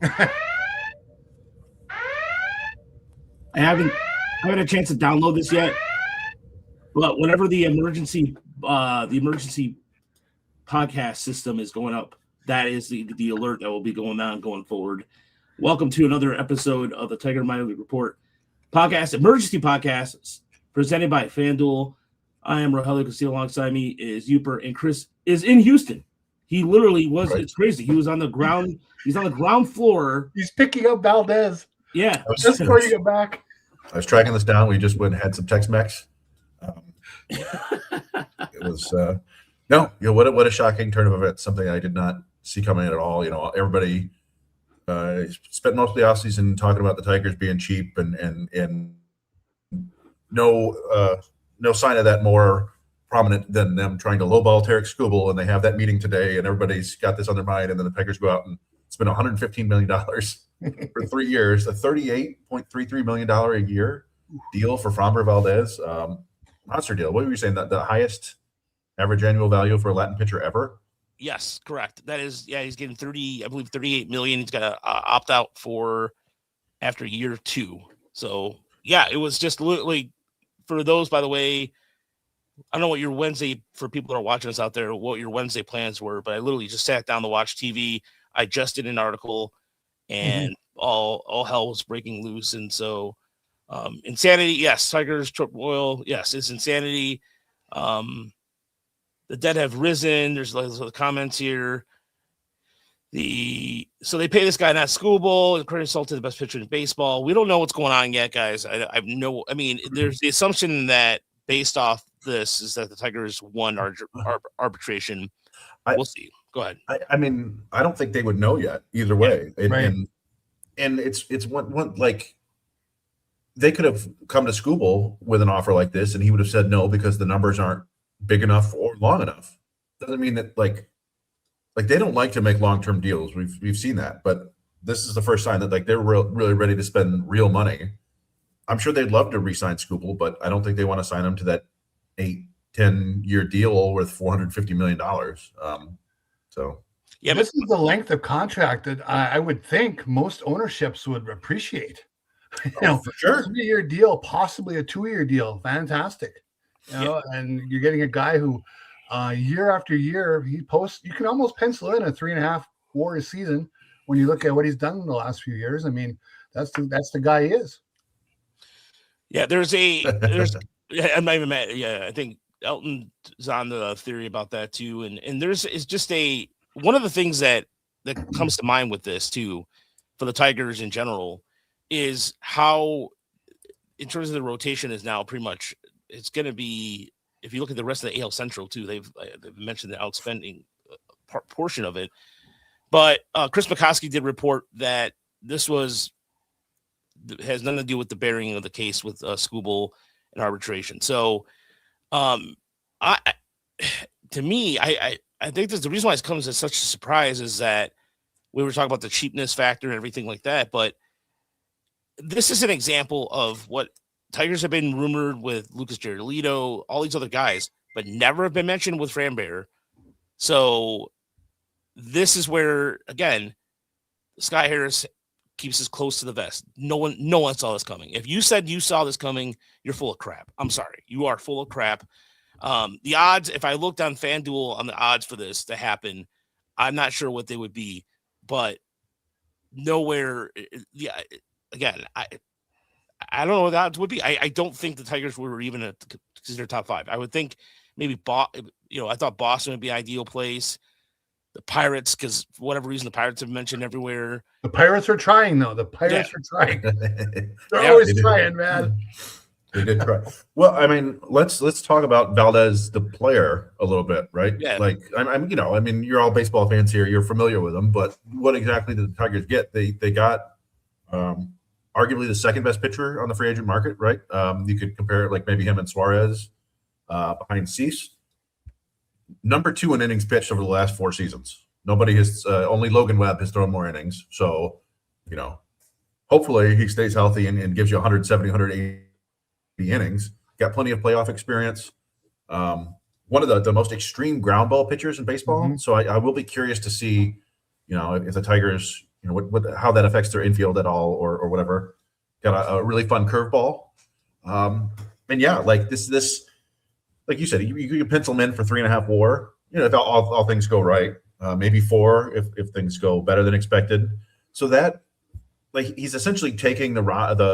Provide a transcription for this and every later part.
I haven't had a chance to download this yet, but whenever the emergency podcast system is going up, that is the alert that will be going on going forward. Welcome to another episode of the Tiger Minor League Report podcast, emergency podcast, presented by FanDuel. I am Rogelio Castillo. Alongside me is Uper, and Chris is in Houston. He literally was. Right. It's crazy. He was on the ground. He's on the ground floor. He's picking up Valdez. Yeah, just before you get back. I was tracking this down. We just went and had some Tex-Mex. It was what a shocking turn of events. Something I did not see coming at all. Everybody spent most of the offseason talking about the Tigers being cheap, and no sign of that more prominent than them trying to lowball Tarek Skubal, and they have that meeting today, and everybody's got this on their mind, and then the Tigers go out and spend $115 million for 3 years, a $38.33 million a year deal for Framber Valdez. Monster deal. What were you saying? That the highest average annual value for a Latin pitcher ever? Yes, correct. That is, he's getting 38 million. He's got to opt out for after year 2. So yeah, it was just literally for those, by the way, I don't know what your Wednesday, for people that are watching us out there, what your Wednesday plans were, but I literally just sat down to watch TV. I just did an article, and all hell was breaking loose. And so insanity, yes. Tigers turmoil, yes, it's insanity. The dead have risen. There's the comments here. So they pay this guy not Skubal, and Curtis Salted, the best pitcher in baseball. We don't know what's going on yet, guys. There's the assumption that based off this is that the Tigers won arbitration. We'll see. Go ahead. I don't think they would know yet either way. Yeah, right. And it's one like they could have come to Skubal with an offer like this, and he would have said no because the numbers aren't big enough or long enough. Doesn't mean that like they don't like to make long-term deals. We've seen that, but this is the first sign that they're really ready to spend real money. I'm sure they'd love to re-sign Skubal, but I don't think they want to sign him to that 8-10 year deal worth $450 million. So yeah, this is the length of contract that I would think most ownerships would appreciate. For sure. A 3-year deal, possibly a 2-year deal. Fantastic. And you're getting a guy who year after year you can almost pencil in a 3.5 WAR season when you look at what he's done in the last few years. I mean, that's the guy he is. Yeah, I'm not even mad. Yeah, I think Elton's on the theory about that too. And is just one of the things that comes to mind with this too, for the Tigers in general, is how, in terms of the rotation, is now pretty much, it's going to be, if you look at the rest of the AL Central too, they've mentioned the outspending portion of it. But Chris McCoskey did report that this has nothing to do with the bearing of the case with Skubal and arbitration. So I think the reason why it comes as such a surprise is that we were talking about the cheapness factor and everything like that, but this is an example of what Tigers have been rumored with Lucas Giolito, all these other guys, but never have been mentioned with Framber. So this is where, again, Scott Harris keeps us close to the vest. No one saw this coming. If you said you saw this coming, you're full of crap. I'm sorry. You are full of crap. The odds, if I looked on FanDuel on the odds for this to happen, I'm not sure what they would be, but nowhere. Yeah. Again, I don't know what the odds would be. I don't think the Tigers were even considered top 5. I would think maybe, I thought Boston would be an ideal place. The Pirates, because for whatever reason, the Pirates have mentioned everywhere. The Pirates are trying, though. The Pirates are trying. They're always trying, man. They did try. Well, let's talk about Valdez, the player, a little bit, right? Yeah. You're all baseball fans here. You're familiar with them, but what exactly did the Tigers get? They got arguably the second best pitcher on the free agent market, right? You could compare it like maybe him and Suarez behind Cease. Number 2 in innings pitched over the last 4 seasons. Nobody has, only Logan Webb has thrown more innings. So, hopefully he stays healthy and gives you 170, 180 innings. Got plenty of playoff experience. One of the most extreme ground ball pitchers in baseball. Mm-hmm. So I will be curious to see, if the Tigers how that affects their infield at all or whatever. Got a really fun curveball. And yeah, like this, like you said, you can pencil him in for 3.5 WAR. If all things go right, maybe 4 if things go better than expected. So that, like, he's essentially taking the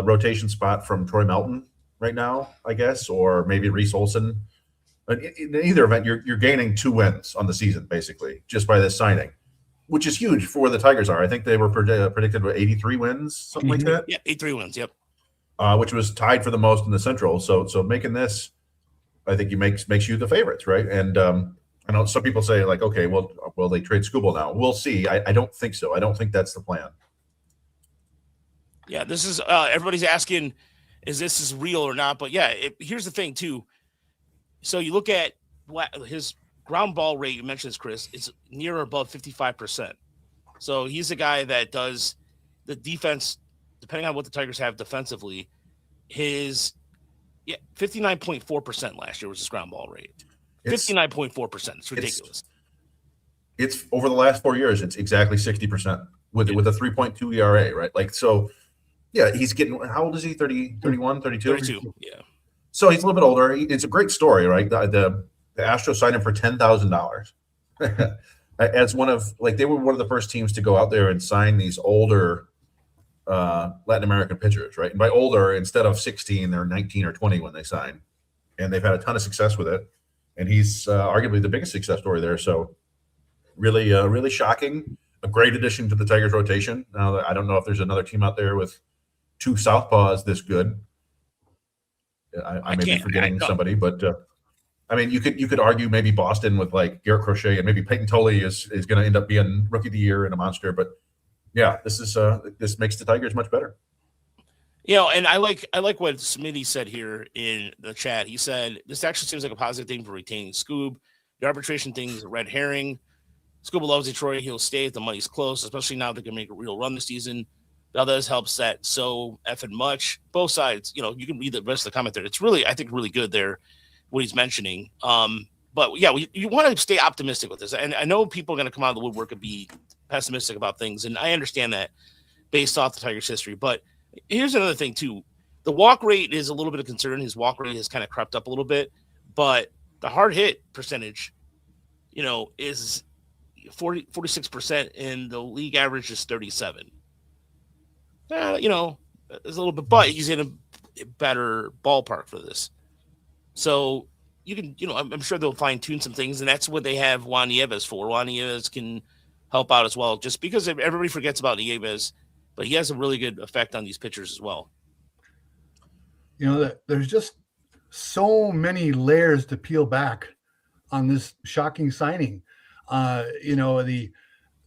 rotation spot from Troy Melton right now, I guess, or maybe Reese Olson. But in either event, you're gaining 2 wins on the season basically just by this signing, which is huge for where the Tigers are. I think they were predicted with 83 wins, something like that. Yeah, 83 wins. Yep. Which was tied for the most in the Central. So making this, I think, makes you the favorites, right? And I know some people say, like, okay, well, will they trade Skubal now? We'll see. I don't think so. I don't think that's the plan. Yeah, this is everybody's asking, is this real or not? But yeah, here's the thing too. So you look at his ground ball rate. You mentioned this, Chris. It's near or above 55%. So he's a guy that does the defense, depending on what the Tigers have defensively. His 59.4% last year was his ground ball rate. 59.4%. It's ridiculous. It's over the last 4 years. It's exactly 60% with a 3.2 ERA, right? Like, so. Yeah, he's getting, how old is he? 30, 31, 32? 32, yeah. So he's a little bit older. It's a great story, right? The Astros signed him for $10,000. As one of, like, they were one of the first teams to go out there and sign these older Latin American pitchers, right? And by older, instead of 16, they're 19 or 20 when they sign. And they've had a ton of success with it. And he's arguably the biggest success story there. So really, really shocking. A great addition to the Tigers rotation. Now, I don't know if there's another team out there with 2 southpaws this good. I may be forgetting somebody, but I mean, you could argue maybe Boston with, like, Garrett Crochet, and maybe Peyton Tully is going to end up being rookie of the year and a monster. But yeah, this makes the Tigers much better. And I like what Smitty said here in the chat. He said this actually seems like a positive thing for retaining Scoob. The arbitration thing is a red herring. Scoob loves Detroit. He'll stay if the money's close, especially now they can make a real run this season. Valdez helps that so effing much. Both sides, you can read the rest of the comment there. It's really, I think, really good there, what he's mentioning. But yeah, you want to stay optimistic with this. And I know people are going to come out of the woodwork and be pessimistic about things. And I understand that based off the Tigers' history. But here's another thing, too. The walk rate is a little bit of concern. His walk rate has kind of crept up a little bit. But the hard hit percentage, is 46%, and the league average is 37%. There's a little bit, but he's in a better ballpark for this. So you can, I'm sure they'll fine tune some things, and that's what they have Juan Nieves for. Juan Nieves can help out as well, just because everybody forgets about Nieves, but he has a really good effect on these pitchers as well. There's just so many layers to peel back on this shocking signing. The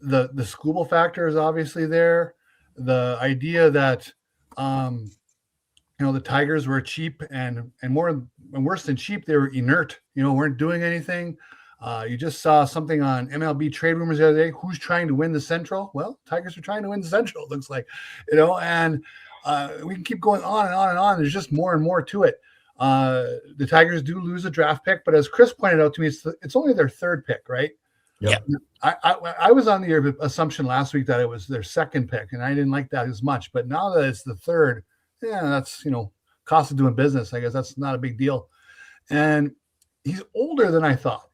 Skubal factor is obviously there. The idea that the Tigers were cheap and worse than cheap, they were inert, weren't doing anything. You just saw something on MLB Trade Rumors the other day. Who's trying to win the Central? Well, Tigers are trying to win the Central, it looks like, and we can keep going on and on and on. There's just more and more to it. The Tigers do lose a draft pick, but as Chris pointed out to me, it's only their 3rd pick, right? Yeah. I was on the assumption last week that it was their 2nd pick, and I didn't like that as much. But now that it's the 3rd, that's, cost of doing business. I guess that's not a big deal. And he's older than I thought.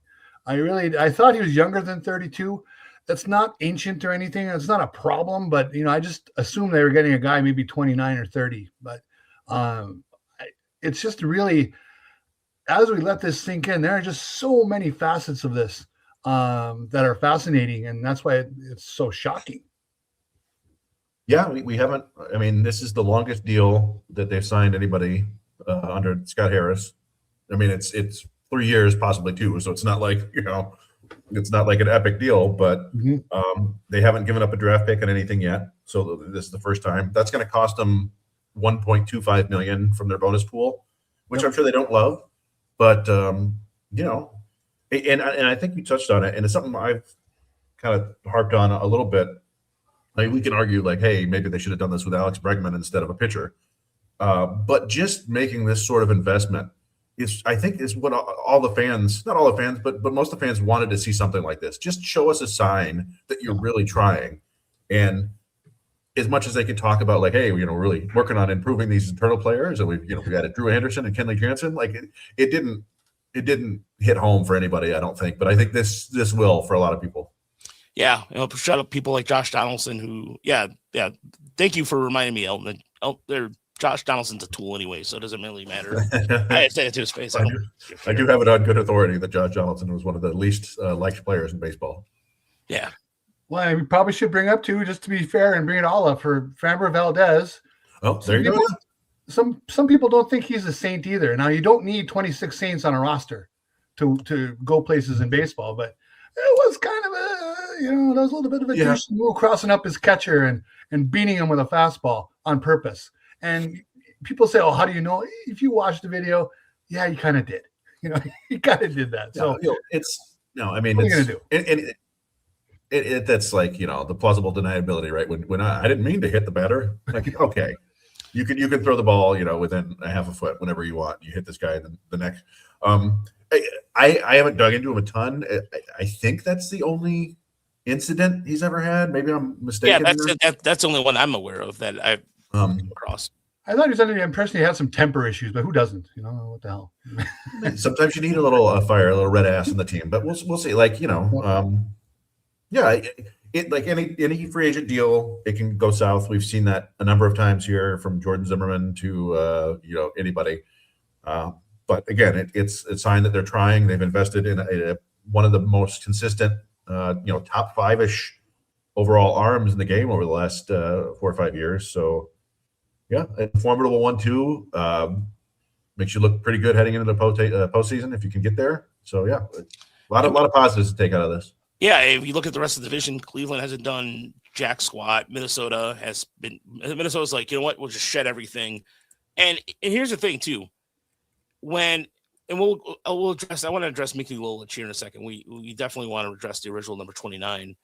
I thought he was younger than 32. That's not ancient or anything. That's not a problem. But, I just assumed they were getting a guy maybe 29 or 30. But it's just really, as we let this sink in, there are just so many facets of this that are fascinating, and that's why it's so shocking. Yeah, we haven't. I mean, this is the longest deal that they've signed anybody under Scott Harris. I mean, it's 3 years, possibly 2. So it's not like it's not like an epic deal, but they haven't given up a draft pick on anything yet. So this is the first time. That's going to cost them $1.25 million from their bonus pool, which I'm sure they don't love, but And I think you touched on it, and it's something I've kind of harped on a little bit. Like, we can argue, like, hey, maybe they should have done this with Alex Bregman instead of a pitcher. But just making this sort of investment I think is what all the fans, not all the fans, but most of the fans wanted to see something like this. Just show us a sign that you're really trying. And as much as they could talk about like, hey, we're really working on improving these internal players, and we added Drew Anderson and Kenley Jansen, like it didn't hit home for anybody, I don't think. But I think this will for a lot of people. Yeah, shout out people like Josh Donaldson, who, thank you for reminding me, Elton. Josh Donaldson's a tool anyway, so it doesn't really matter. I said it to his face. I do have it on good authority that Josh Donaldson was one of the least liked players in baseball. Yeah. Well, we probably should bring up too, just to be fair and bring it all up, for Framber Valdez. Oh, there you go. Some people don't think he's a saint either. Now, you don't need 26 saints on a roster to go places in baseball, but it was kind of there was a little bit of a douche move, crossing up his catcher and beating him with a fastball on purpose. And people say, "Oh, how do you know?" If you watch the video, he kind of did. He kind of did that. So what are you gonna do? That's like the plausible deniability, right? When I didn't mean to hit the batter, like okay, you can throw the ball within a half a foot whenever you want. You hit this guy in the neck. I haven't dug into him a ton. I think that's the only incident he's ever had. Maybe I'm mistaken. Yeah, that's the only one I'm aware of that I've come across. I thought he was under the impression he had some temper issues, but who doesn't? What the hell? Sometimes you need a little fire, a little red ass in the team, but we'll see. Like it like any free agent deal, it can go south. We've seen that a number of times here, from Jordan Zimmerman to anybody. But again, it's a sign that they're trying. They've invested in one of the most consistent, top 5-ish overall arms in the game over the last 4 or 5 years. So, yeah, a formidable 1-2 makes you look pretty good heading into the postseason if you can get there. So, yeah, a lot of positives to take out of this. Yeah, if you look at the rest of the division, Cleveland hasn't done jack squat. Minnesota's like, you know what, we'll just shed everything. And here's the thing too. We'll address. I want to address Mickey Lolich here in a second. We definitely want to address the original number 29.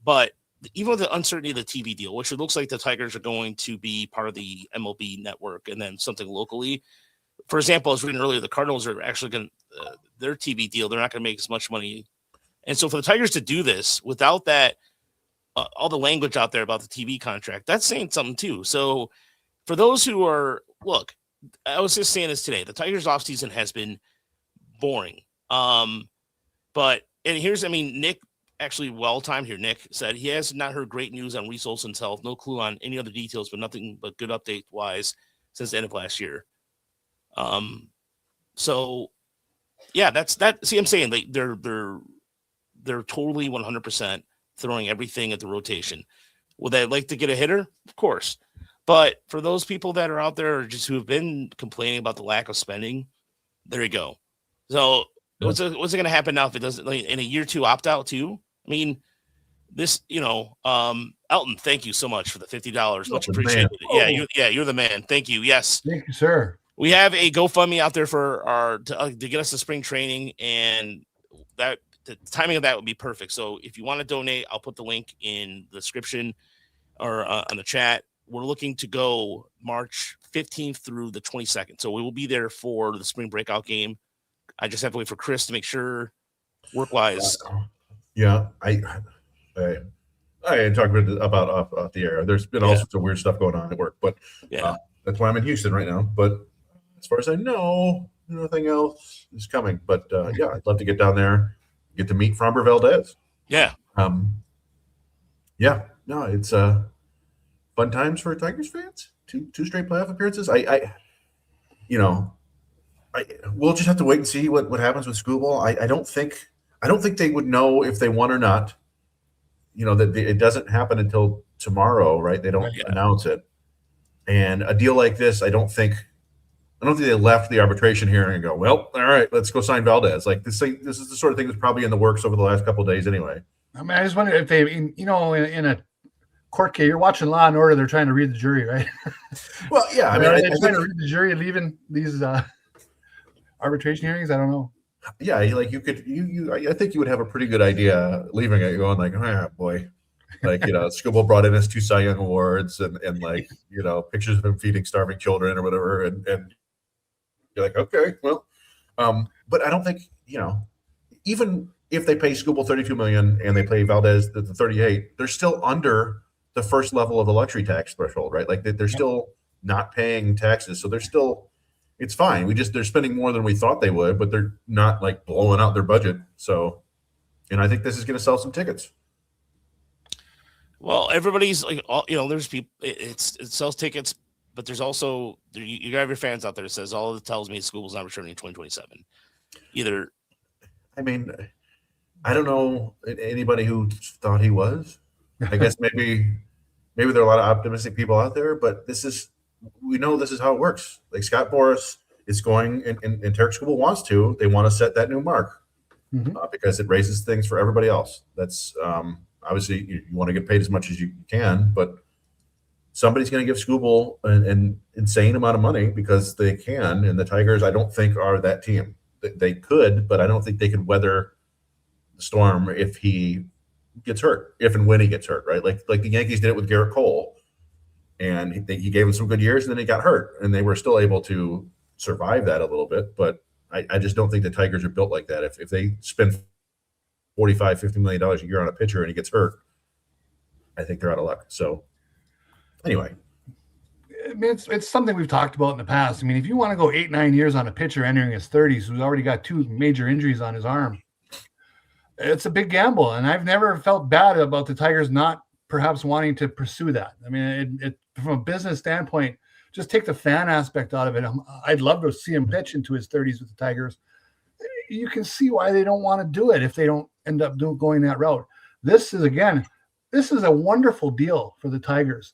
But even with the uncertainty of the TV deal, which it looks like the Tigers are going to be part of the MLB network and then something locally. For example, I was reading earlier, the Cardinals are actually going to their TV deal. They're not going to make as much money, and so for the Tigers to do this without that, all the language out there about the TV contract, that's saying something too. So for those who are I was just saying this today. The Tigers offseason has been boring. But Nick, actually well-timed here. Nick said he has not heard great news on Reese Olson's health. No clue on any other details, but nothing but good update-wise since the end of last year. So yeah, that's that. See, I'm saying they're totally 100% throwing everything at the rotation. Would they like to get a hitter? Of course. But for those people that are out there just who have been complaining about the lack of spending, there you go. So what's it going to happen now if it doesn't, in a year 2 opt out too? I mean, this, Elton, thank you so much for the $50. Much appreciated. Yeah, you're the man. Thank you. Yes. Thank you, sir. We have a GoFundMe out there for to get us to spring training, and that the timing of that would be perfect. So if you want to donate, I'll put the link in the description or on the chat. We're looking to go March 15th through the 22nd. So we will be there for the spring breakout game. I just have to wait for Chris to make sure work-wise. Yeah, I talked about off the air. There's been all sorts of weird stuff going on at work, but that's why I'm in Houston right now. But as far as I know, nothing else is coming. But I'd love to get down there, get to meet Framber Valdez. Yeah. It's fun times for Tigers fans. Two straight playoff appearances. We'll just have to wait and see what happens with Scooble. I don't think they would know if they won or not. That it doesn't happen until tomorrow, right? They don't announce it. And a deal like this, I don't think they left the arbitration hearing and go, well, all right, let's go sign Valdez. Like this is the sort of thing that's probably in the works over the last couple of days anyway. I mean, I just wonder if they, in a court case, you're watching Law and Order, they're trying to read the jury, right? Well, yeah. I mean, are they trying to read the jury leaving these arbitration hearings? I don't know. Yeah, like I think you would have a pretty good idea leaving it, going like, oh boy, like Scooble brought in his 2 Cy Young awards and like pictures of him feeding starving children or whatever, and you're like, okay, well, but I don't think even if they pay Scooble $32 million and they pay Valdez the $38, they're still under the first level of the luxury tax threshold, right? Like they're still not paying taxes, so they're still, it's fine. They're spending more than we thought they would, but they're not like blowing out their budget. So, and I think this is going to sell some tickets. Well, everybody's like, there's people. It sells tickets, but there's also you have your fans out there that says all it tells me school's not returning in 2027. Either. I mean, I don't know anybody who thought he was. I guess maybe there are a lot of optimistic people out there, but we know this is how it works. Like Scott Boras is going, and Tarek Skubal wants to. They want to set that new mark because it raises things for everybody else. That's obviously you want to get paid as much as you can, but somebody's going to give Skubal an insane amount of money because they can. And the Tigers, I don't think, are that team. They could, but I don't think they could weather the storm if he gets hurt, if and when he gets hurt, right? Like the Yankees did it with Garrett Cole, and he gave him some good years, and then he got hurt, and they were still able to survive that a little bit. But I just don't think the Tigers are built like that. If they spend $45-50 million a year on a pitcher and he gets hurt, I think they're out of luck. So anyway. I mean, it's something we've talked about in the past. I mean, if you want to go 8-9 years on a pitcher entering his 30s who's already got 2 major injuries on his arm, it's a big gamble. And I've never felt bad about the Tigers not perhaps wanting to pursue that. I mean, it from a business standpoint, just take the fan aspect out of it. I'd love to see him pitch into his 30s with the Tigers. You can see why they don't want to do it if they don't end up going that route. This is a wonderful deal for the Tigers.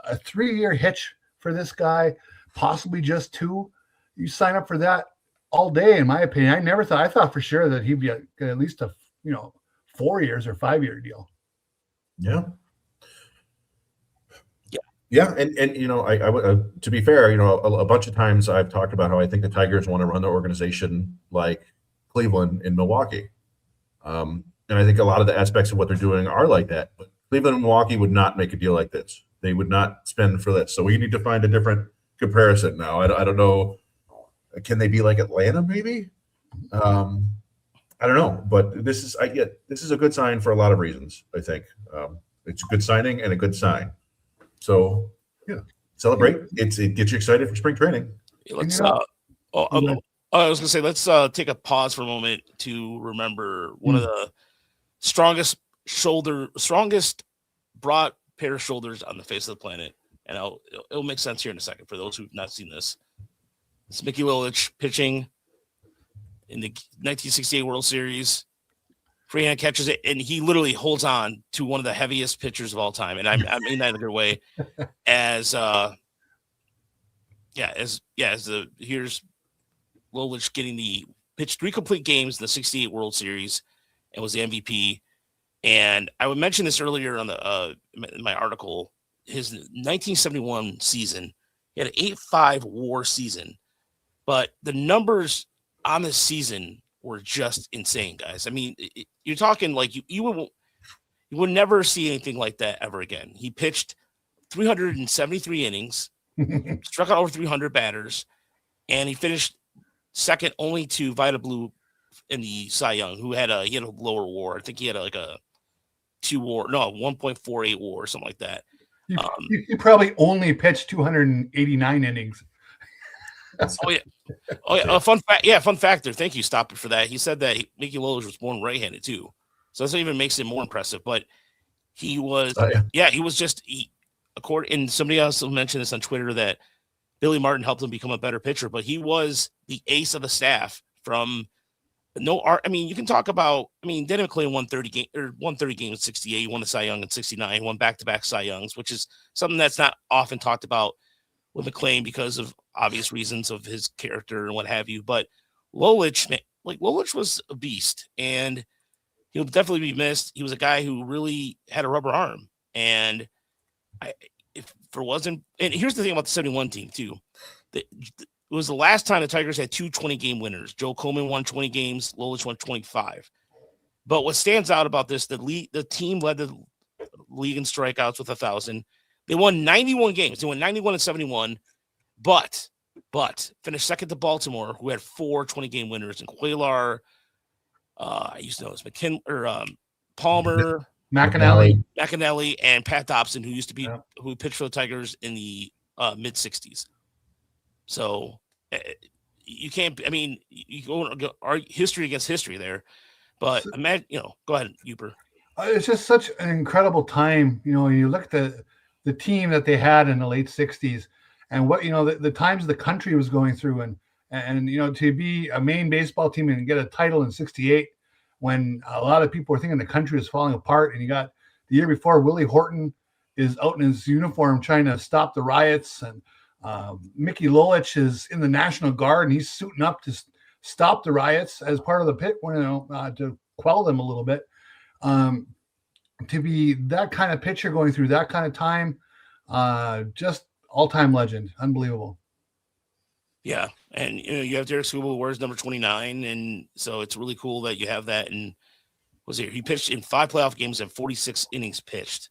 A 3-year hitch for this guy, possibly just 2. You sign up for that all day, in my opinion. I thought for sure that he'd be at least a 4 years or 5-year deal. Yeah. And I would, to be fair, a bunch of times I've talked about how I think the Tigers want to run their organization like Cleveland and Milwaukee. And I think a lot of the aspects of what they're doing are like that. But Cleveland and Milwaukee would not make a deal like this. They would not spend for this. So we need to find a different comparison now. I don't know. Can they be like Atlanta maybe? I don't know. But this is a good sign for a lot of reasons, I think. It's a good signing and a good sign. So yeah, celebrate. It gets you excited for spring training. Let's I was gonna say let's take a pause for a moment to remember one of the strongest broad pair of shoulders on the face of the planet, and it'll make sense here in a second for those who've not seen this. It's Mickey Lilich pitching in the 1968 World Series. Freehand catches it, and he literally holds on to one of the heaviest pitchers of all time, and I mean that in a good way. Here's Lilich getting pitched 3 complete games in the 68 World Series and was the MVP. And I would mention this earlier on in my article. His 1971 season, he had an 8.5 WAR season, but the numbers on this season were just insane, guys. I mean, you're talking like you would never see anything like that ever again. He pitched 373 innings, struck out over 300 batters, and he finished second only to Vida Blue in the Cy Young, who had a lower WAR. I think he had a 1.48 WAR or something like that. He probably only pitched 289 innings. Oh yeah. Fun fact. Yeah, fun factor. Thank you, Stop It, for that. He said that Mickey Lilich was born right-handed too, so that's what even makes it more impressive. But he was, he was just and somebody else mentioned this on Twitter that Billy Martin helped him become a better pitcher, but he was the ace of the staff from no art. I mean, you can talk about. I mean, Denny McClain won 30 games in 68. He won the Cy Young in 69. Won back-to-back Cy Youngs, which is something that's not often talked about with McClain because of obvious reasons of his character and what have you. But Lilich was a beast, and he'll definitely be missed. He was a guy who really had a rubber arm, and and here's the thing about the 71 team too. It was the last time the Tigers had 2 20-game winners. Joe Coleman won 20 games, Lilich won 25. But what stands out about this, the team led the league in strikeouts with 1,000. They won 91 games. They won 91 and 71, but finished second to Baltimore, who had 4 20-game winners, and Cuellar, I used to know this, Palmer, McAnally and Pat Dobson, who used to be who pitched for the Tigers in the mid '60s. So you can't. I mean, you go history against history there. But imagine, go ahead, Uper. It's just such an incredible time. You look at the team that they had in the late '60s, and what the times the country was going through, and to be a Maine baseball team and get a title in '68, when a lot of people were thinking the country was falling apart, and you got the year before Willie Horton is out in his uniform trying to stop the riots, and Mickey Lolich is in the National Guard and he's suiting up to stop the riots as part of the pit, to quell them a little bit. To be that kind of pitcher going through that kind of time, just all-time legend, unbelievable. Yeah, and you have Derek Skubal, who wears number 29, and so it's really cool that you have that. And he pitched in 5 playoff games and 46 innings pitched.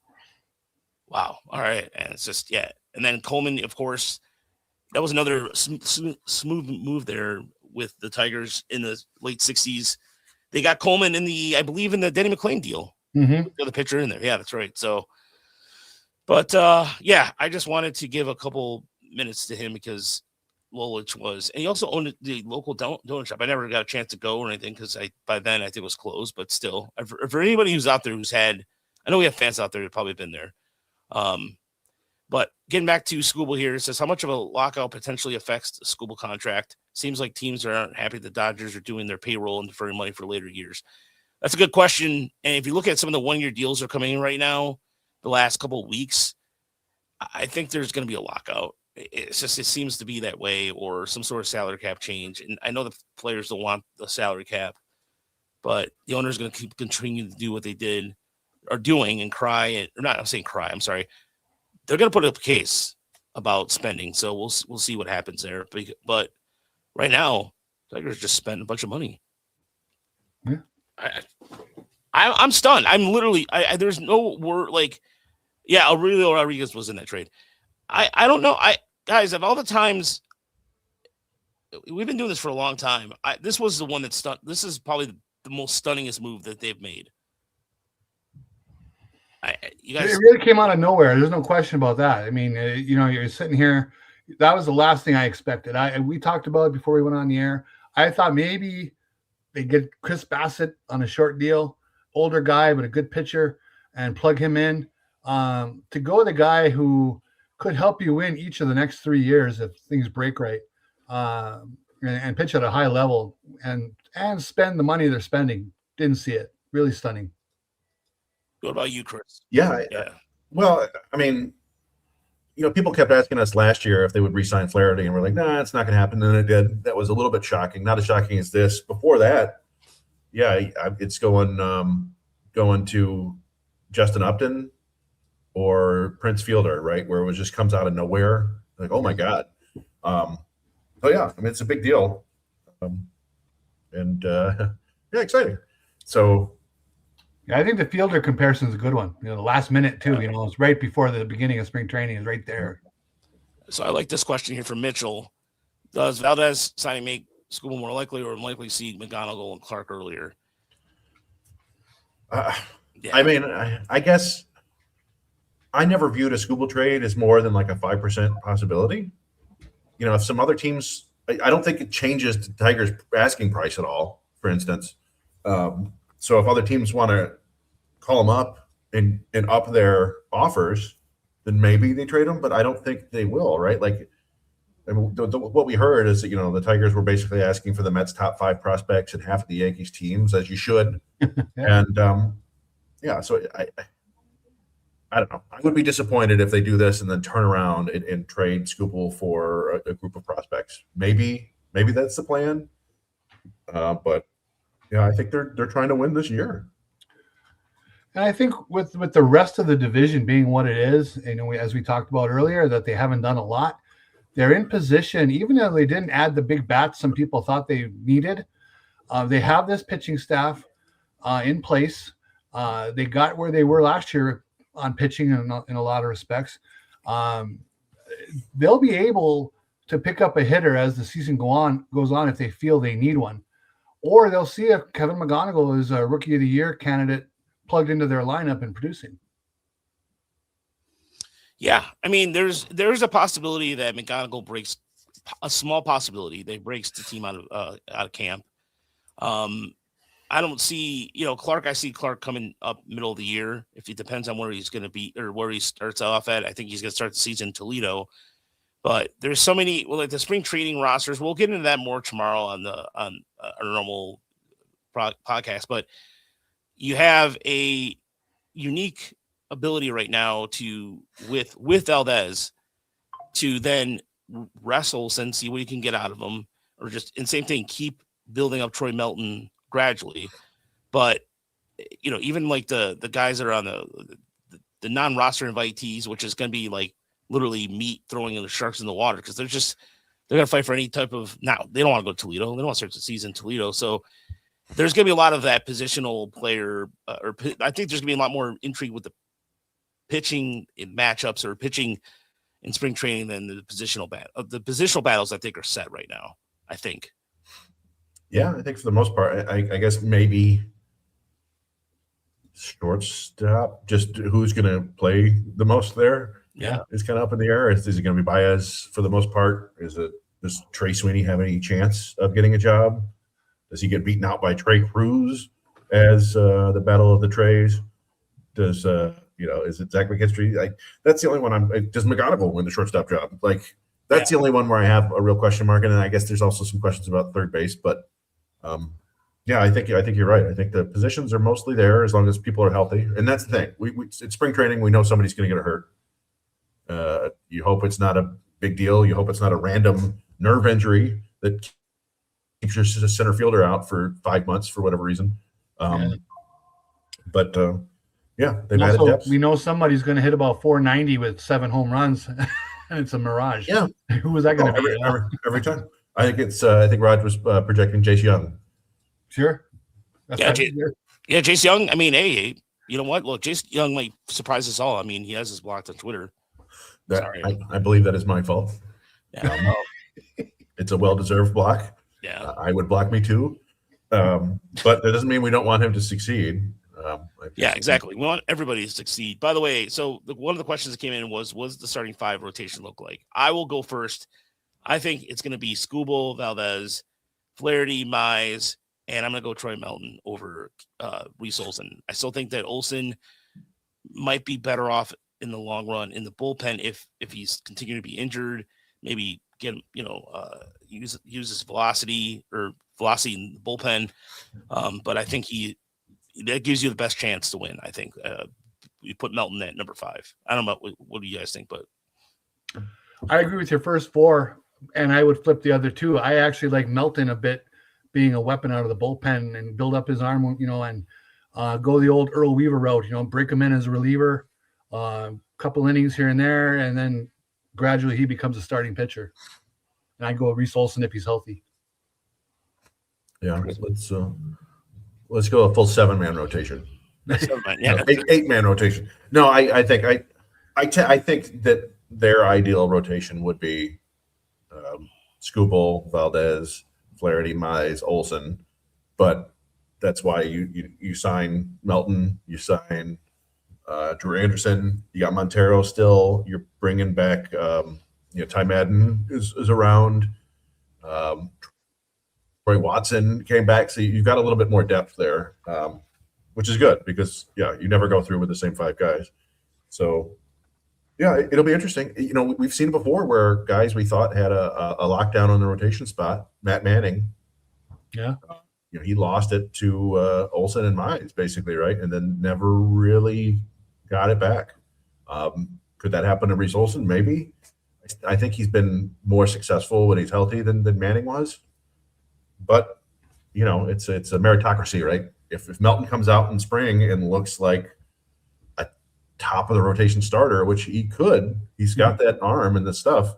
Wow. All right, and it's just and then Coleman, of course, that was another smooth move there with the Tigers in the late '60s. They got Coleman in I believe in the Denny McClain deal. Mm-hmm. The pitcher in there. Yeah, that's right. So, but I just wanted to give a couple minutes to him because Lolich was, and he also owned the local donut shop. I never got a chance to go or anything because by then I think it was closed, but still, for anybody who's out there I know we have fans out there who've probably been there. But getting back to Skubal here, it says how much of a lockout potentially affects the Skubal contract. Seems like teams aren't happy the Dodgers are doing their payroll and deferring money for later years. That's a good question. And if you look at some of the 1-year deals that are coming in right now, the last couple of weeks, I think there's going to be a lockout. It seems to be that way, or some sort of salary cap change. And I know the players don't want the salary cap, but the owner is going to keep continuing to do what they are doing and cry. I'm saying cry. I'm sorry. They're going to put up a case about spending. So we'll see what happens there. But right now, Tigers just spent a bunch of money. Yeah. I'm stunned. I'm literally, there's no word Aurelio Rodriguez was in that trade. I don't know. Guys, of all the times, we've been doing this for a long time. This was the one that stunned. This is probably the most stunningest move that they've made. You guys, it really came out of nowhere. There's no question about that. I mean, you're sitting here. That was the last thing I expected. We talked about it before we went on the air. I thought maybe they get Chris Bassett on a short deal, older guy but a good pitcher, and plug him in. To go with a guy who could help you win each of the next 3 years if things break right, and pitch at a high level and spend the money they're spending. Didn't see it. Really stunning. What about you, Chris? Yeah. Well, I mean, people kept asking us last year if they would re-sign Flaherty, and we're like, nah, it's not going to happen. And it did. That was a little bit shocking. Not as shocking as this. Before that, it's going to Justin Upton or Prince Fielder, right? Where it just comes out of nowhere. Like, oh my God. It's a big deal. Exciting. So, I think the Fielder comparison is a good one. The last minute too. It's right before the beginning of spring training. Is right there. So I like this question here from Mitchell. Does Valdez signing make Skubal more likely, or likely see McGonigal and Clark earlier? I mean, I guess I never viewed a Skubal trade as more than like a 5% possibility. If some other teams, I don't think it changes the Tigers' asking price at all, for instance. So if other teams want to call them up and up their offers, then maybe they trade them, but I don't think they will, right? Like, what we heard is that, the Tigers were basically asking for the Mets' top 5 prospects and half of the Yankees teams, as you should. And, so I don't know. I would be disappointed if they do this and then turn around and trade Skubal for a group of prospects. Maybe that's the plan. But I think they're trying to win this year. And I think with the rest of the division being what it is, as we talked about earlier, that they haven't done a lot, they're in position, even though they didn't add the big bats some people thought they needed. They have this pitching staff in place. They got where they were last year on pitching in a lot of respects. They'll be able to pick up a hitter as the season goes on if they feel they need one. Or they'll see if Kevin McGonigal is a Rookie of the Year candidate plugged into their lineup and producing. Yeah, I mean, there's a possibility that McGonigal breaks, a small possibility they breaks the team out of camp. I don't see, Clark. I see Clark coming up middle of the year. If it depends on where he's going to be or where he starts off at, I think he's going to start the season in Toledo. But there's so many, like the spring training rosters. We'll get into that more tomorrow on our normal podcast. But you have a unique ability right now with Valdez to then wrestle and see what you can get out of them, or and same thing, keep building up Troy Melton gradually. But even like the guys that are on the non-roster invitees, which is going to be like literally meat throwing in the sharks in the water, because they're going to fight for any type of, now they don't want to go to Toledo, they don't want to start the season in Toledo. So there's going to be a lot of that positional player, I think there's going to be a lot more intrigue with the pitching in matchups or pitching in spring training than the positional battles I think are set right now. I think. Yeah, I think for the most part, I guess maybe shortstop, just who's going to play the most there. Yeah, is kind of up in the air. Is it going to be Baez for the most part? Does Trey Sweeney have any chance of getting a job? Does he get beaten out by Trey Cruz as the battle of the Treys? Does is it Zach McKinstry? Like, that's the only one. Does McGonigal win the shortstop job? Like, that's the only one where I have a real question mark. And then I guess there's also some questions about third base. But I think you're right. I think the positions are mostly there as long as people are healthy. And that's the thing. We it's spring training. We know somebody's going to get hurt. You hope it's not a big deal. You hope it's not a random nerve injury that keeps your center fielder out for 5 months for whatever reason. But they've added depth. We know somebody's going to hit about 490 with 7 home runs, and it's a mirage. Yeah, who was that going to be? Every time. I think Rod was projecting Jace Young. Sure. Jace Young. I mean, hey, you know what? Look, Jace Young might surprise us all. I mean, he has his blocked on Twitter. I believe that is my fault. Yeah. It's a well-deserved block. Yeah. I would block me too. But that doesn't mean we don't want him to succeed. Exactly. We want everybody to succeed. By the way, so one of the questions that came in was the starting 5 rotation look like? I will go first. I think it's going to be Skubal, Valdez, Flaherty, Mize, and I'm going to go Troy Melton over Reese Olson. I still think that Olson might be better off in the long run in the bullpen if he's continuing to be injured. Maybe get him, use his velocity in the bullpen. But I think that gives you the best chance to win. I think you put Melton at number 5. I don't know what do you guys think, but I agree with your first 4, and I would flip the other 2. I actually like Melton a bit, being a weapon out of the bullpen and build up his arm, and go the old Earl Weaver route. Break him in as a reliever, couple innings here and there, and then gradually he becomes a starting pitcher. And I go Reese Olson if he's healthy. Yeah, let's go a full 7-man rotation. 8-man rotation. No, I think that their ideal rotation would be Skubal, Valdez, Flaherty, Mize, Olson, but that's why you sign Melton, you sign Drew Anderson, you got Montero still, you're bringing back Ty Madden is around, Troy Watson came back, so you've got a little bit more depth there, which is good because you never go through with the same 5 guys. So it'll be interesting. We've seen it before where guys we thought had a lockdown on the rotation spot. Matt Manning, he lost it to Olson and Mize basically, right, and then never really got it back. Could that happen to Reese Olson? Maybe. I think he's been more successful when he's healthy than Manning was. But it's a meritocracy, right? If Melton comes out in spring and looks like a top of the rotation starter, which he could, he's got that arm and the stuff,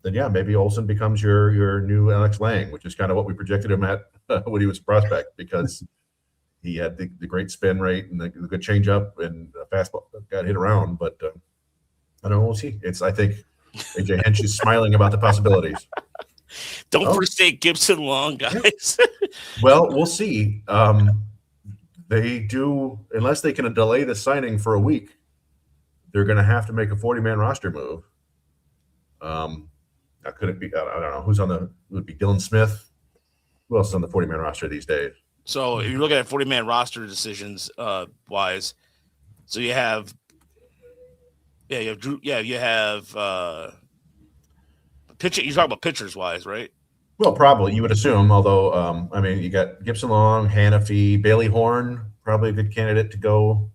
then maybe Olson becomes your new Alex Lang, which is kind of what we projected him at when he was a prospect, because he had the great spin rate and the good changeup and the fastball got hit around. But I don't know. We'll see. I think AJ Hench is smiling about the possibilities. Don't forsake Gibson Long, guys. Well, we'll see. they do, unless they can delay the signing for a week, they're going to have to make a 40-man roster move. Could it be? I don't know who's on the. It would be Dylan Smith. Who else is on the 40-man roster these days? So if you're looking at 40-man roster decisions wise, so you have Drew. Yeah, you have pitcher. You talk about pitchers wise, right? Well, probably you would assume. Although, I mean, you got Gibson Long, Hannafy, Bailey Horn, probably a good candidate to go.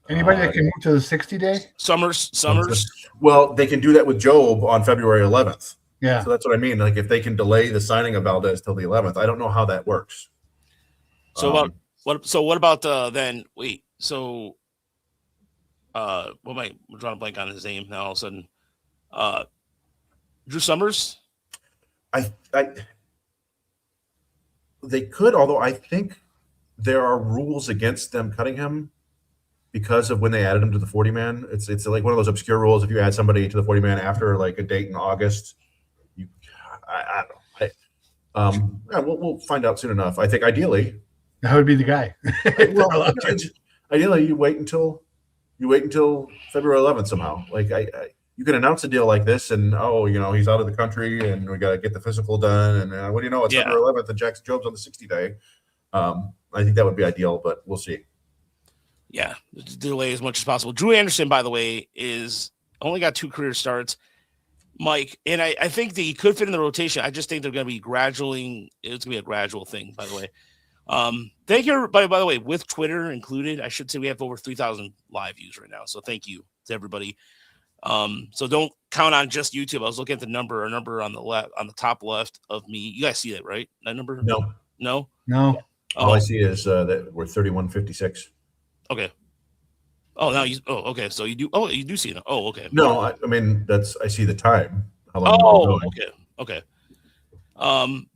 Anybody that can move to the 60-day? Summers. Well, they can do that with Job on February 11th. Yeah. So that's what I mean. Like if they can delay the signing of Valdez till the 11th, I don't know how that works. So what about then? Wait. So, we're drawing a blank on his name now. All of a sudden, Drew Summers. They could, although I think there are rules against them cutting him because of when they added him to the 40-man. It's like one of those obscure rules. If you add somebody to the 40-man after like a date in August, I don't know. We'll find out soon enough. I think ideally that would be the guy. well, ideally you wait until February 11th somehow. Like you can announce a deal like this, and he's out of the country, and we got to get the physical done, and what do you know? It's February 11th, and Jackson Job's on the 60-day. I think that would be ideal, but we'll see. Yeah, delay as much as possible. Drew Anderson, by the way, is only got 2 career starts, Mike, and I think that he could fit in the rotation. I just think they're going to be gradually. It's going to be a gradual thing, by the way. Thank you, everybody. By the way, with Twitter included, I should say we have over 3,000 live views right now. So thank you to everybody. So don't count on just YouTube. I was looking at the number on the left, on the top left of me. You guys see that, right? That number? No. All I see is that we're 3156. Okay. Oh, now you. Oh, okay. So you do. Oh, you do see it. Oh, okay. No, I mean I see the time. How long okay.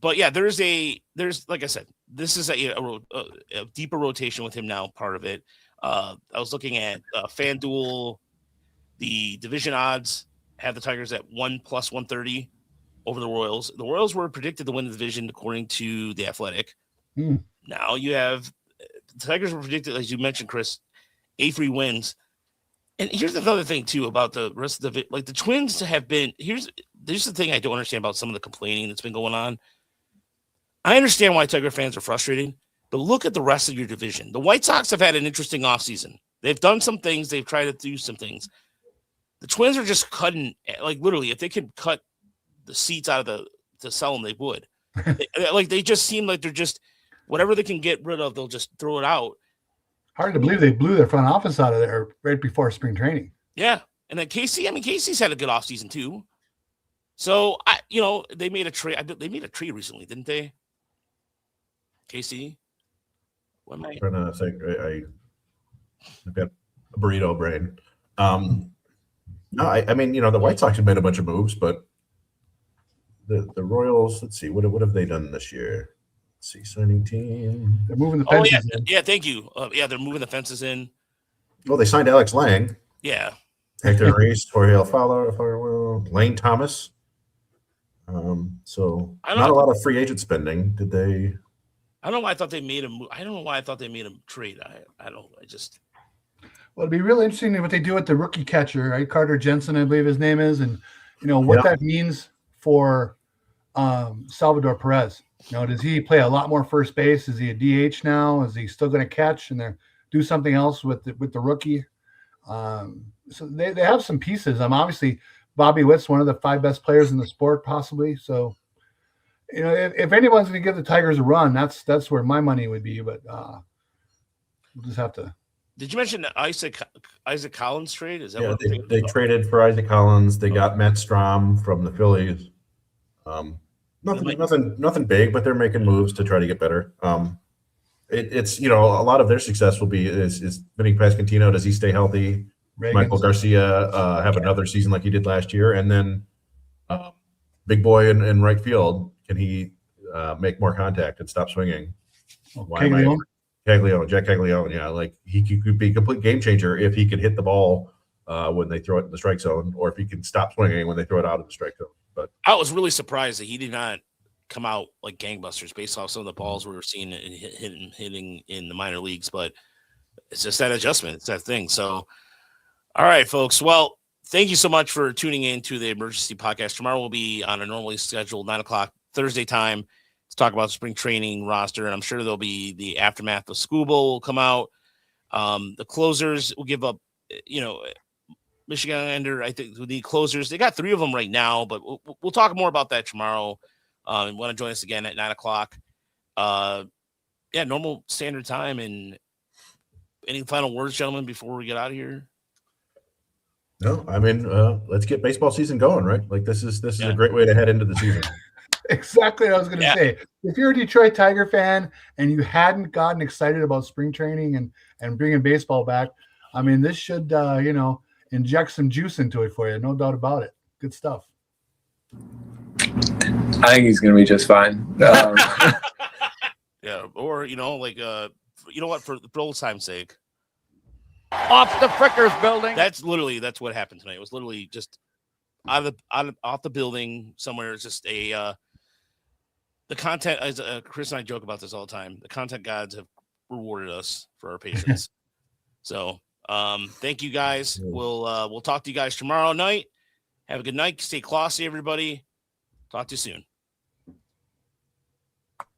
But yeah, there's like I said, this is a deeper rotation with him now. Part of it. I was looking at FanDuel. The division odds have the Tigers at 1+130 over the Royals. The Royals were predicted to win the division according to The Athletic. Now you have the Tigers were predicted, as you mentioned, Chris, 83 wins. And here's another thing too about the rest of the like the Twins have been. Here's the thing I don't understand about some of the complaining that's been going on. I understand why Tiger fans are frustrated, but look at the rest of your division. The White Sox have had an interesting offseason. They've done some things. They've tried to do some things. The Twins are just cutting, like literally, if they could cut the seats out of to sell them, they would. They just seem like they're just whatever they can get rid of, they'll just throw it out. Hard to believe they blew their front office out of there right before spring training. Yeah, and then Casey's had a good offseason too. So they made a trade. They made a trade recently, didn't they? Casey, what am I trying to think? I've got a burrito brain. No, I mean, the White Sox have made a bunch of moves, but the Royals, let's see, what have they done this year? Let's see, signing team. They're moving the fences in. Yeah, thank you. They're moving the fences in. Well, they signed Alex Lang. Yeah. Hector Reese, Jorge Alfaro, Lane Thomas. So not a lot of free agent spending. Did they? I don't know why I thought they made a move. I don't know why I thought they made a trade. Well, it'd be really interesting what they do with the rookie catcher, right? Carter Jensen, I believe his name is, and what that means for Salvador Perez. Does he play a lot more first base? Is he a DH now? Is he still going to catch and do something else with the rookie? So they have some pieces. Obviously Bobby Witt's one of the 5 best players in the sport, possibly. So if anyone's going to give the Tigers a run, that's where my money would be. But we'll just have to. Did you mention the Isaac Collins trade? Is that what they traded for Isaac Collins? They got Matt Strom from the Phillies. Nothing big, but they're making moves to try to get better. It's a lot of their success will be is Vinny Pasquantino. Does he stay healthy? Michael Garcia have another season like he did last year, and then big boy in right field, can he make more contact and stop swinging? Jack Caglione, yeah, like he could be a complete game changer if he could hit the ball when they throw it in the strike zone, or if he can stop swinging when they throw it out of the strike zone. But I was really surprised that he did not come out like gangbusters based off some of the balls we were seeing and hitting in the minor leagues. But it's just that adjustment. It's that thing. So, all right, folks. Well, thank you so much for tuning in to the Emergency Podcast. Tomorrow will be on a normally scheduled 9:00 Thursday time to talk about spring training roster. And I'm sure there'll be the aftermath of School Bowl will come out. The closers will give up, Michigan Under, I think the closers, they got 3 of them right now, but we'll talk more about that tomorrow. Want to join us again at 9:00. Normal standard time. And any final words, gentlemen, before we get out of here? No, I mean, let's get baseball season going, right? Like this is a great way to head into the season. Exactly what I was going to say. If you're a Detroit Tiger fan and you hadn't gotten excited about spring training and bringing baseball back, I mean, this should, inject some juice into it for you. No doubt about it. Good stuff. I think he's going to be just fine. Yeah. Or, for old time's sake. Off the Frickers building. That's what happened tonight. It was literally just off the building somewhere. It's just the content, as Chris and I joke about this all the time. The content gods have rewarded us for our patience. So, thank you guys. We'll talk to you guys tomorrow night. Have a good night. Stay classy, everybody. Talk to you soon.